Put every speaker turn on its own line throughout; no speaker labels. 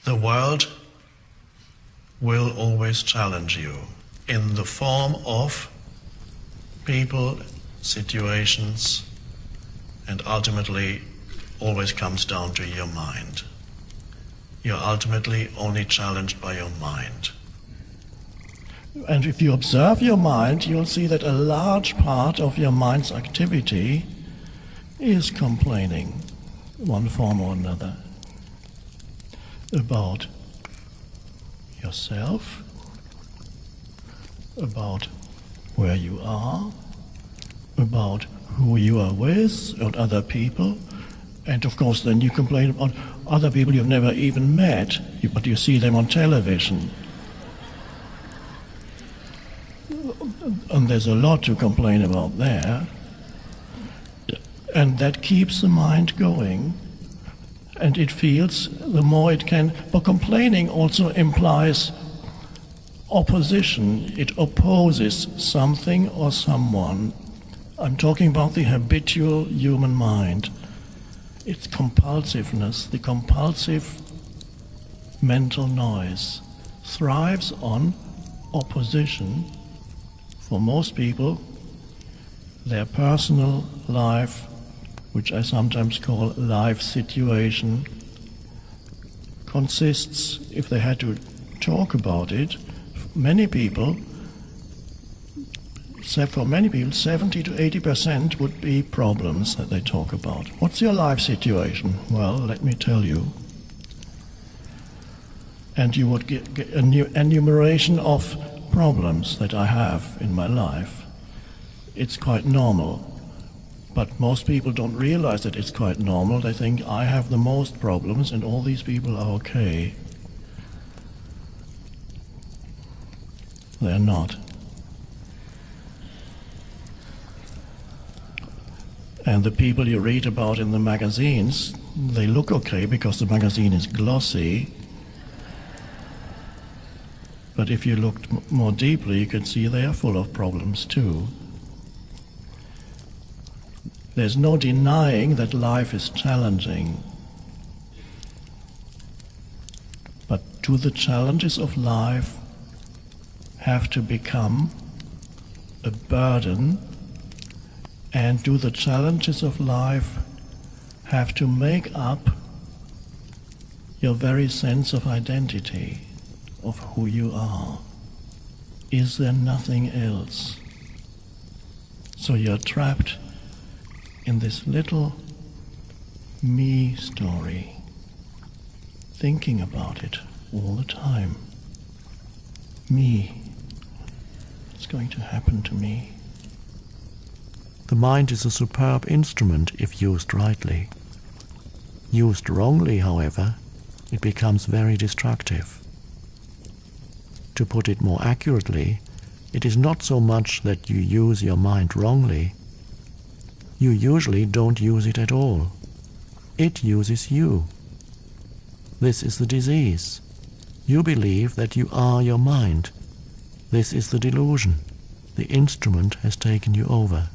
The world will always challenge you in the form of people, situations, and ultimately always comes down to your mind. You're ultimately only challenged by your mind.
And if you observe your mind, you'll see that a large part of your mind's activity is complaining, one form or another, about yourself, about where you are, about who you are with, and other people. And of course then you complain about other people you've never even met, but you see them on television. And there's a lot to complain about there. And that keeps the mind going. And it feels the more it can. But complaining also implies opposition. It opposes something or someone. I'm talking about the habitual human mind. Its compulsiveness, the compulsive mental noise, thrives on opposition. For most people, their personal life, which I sometimes call life situation, consists, if they had to talk about it, many people, 70 to 80% would be problems that they talk about. What's your life situation? Well, let me tell you. And you would get a new enumeration of problems that I have in my life. It's quite normal. But most people don't realize that it's quite normal. They think I have the most problems and all these people are okay. They're not. And the people you read about in the magazines, they look okay because the magazine is glossy. But if you looked more deeply, you could see they are full of problems too. There's no denying that life is challenging. But do the challenges of life have to become a burden? And do the challenges of life have to make up your very sense of identity, of who you are? Is there nothing else? So you're trapped in this little me story, thinking about it all the time. Me. What's going to happen to me?
The mind is a superb instrument if used rightly. Used wrongly, however, it becomes very destructive. To put it more accurately, it is not so much that you use your mind wrongly. You usually don't use it at all. It uses you. This is the disease. You believe that you are your mind. This is the delusion. The instrument has taken you over.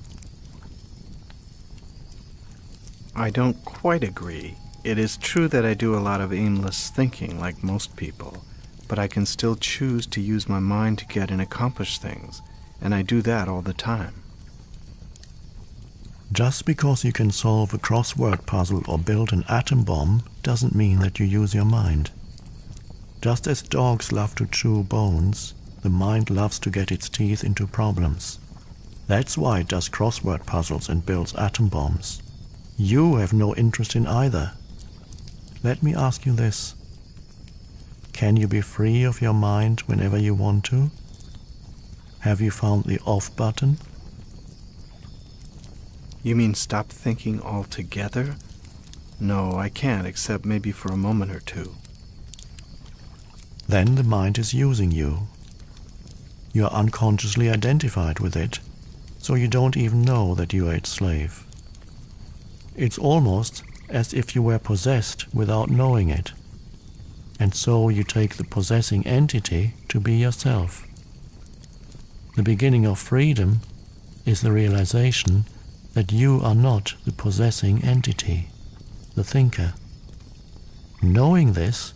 I don't quite agree. It is true that I do a lot of aimless thinking like most people, but I can still choose to use my mind to get and accomplish things, and I do that all the time.
Just because you can solve a crossword puzzle or build an atom bomb doesn't mean that you use your mind. Just as dogs love to chew bones, the mind loves to get its teeth into problems. That's why it does crossword puzzles and builds atom bombs. You have no interest in either. Let me ask you this. Can you be free of your mind whenever you want to? Have you found the off button?
You mean stop thinking altogether? No, I can't, except maybe for a moment or two.
Then the mind is using you. You are unconsciously identified with it, so you don't even know that you are its slave. It's almost as if you were possessed without knowing it, and so you take the possessing entity to be yourself. The beginning of freedom is the realization that you are not the possessing entity, the thinker. Knowing this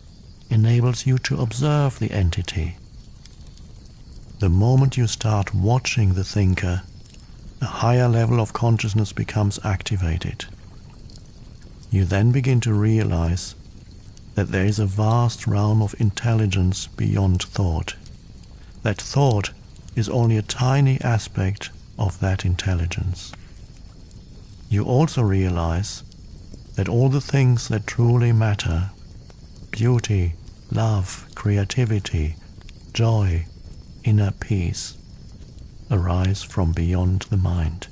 enables you to observe the entity. The moment you start watching the thinker, a higher level of consciousness becomes activated. You then begin to realize that there is a vast realm of intelligence beyond thought. That thought is only a tiny aspect of that intelligence. You also realize that all the things that truly matter, beauty, love, creativity, joy, inner peace, arise from beyond the mind.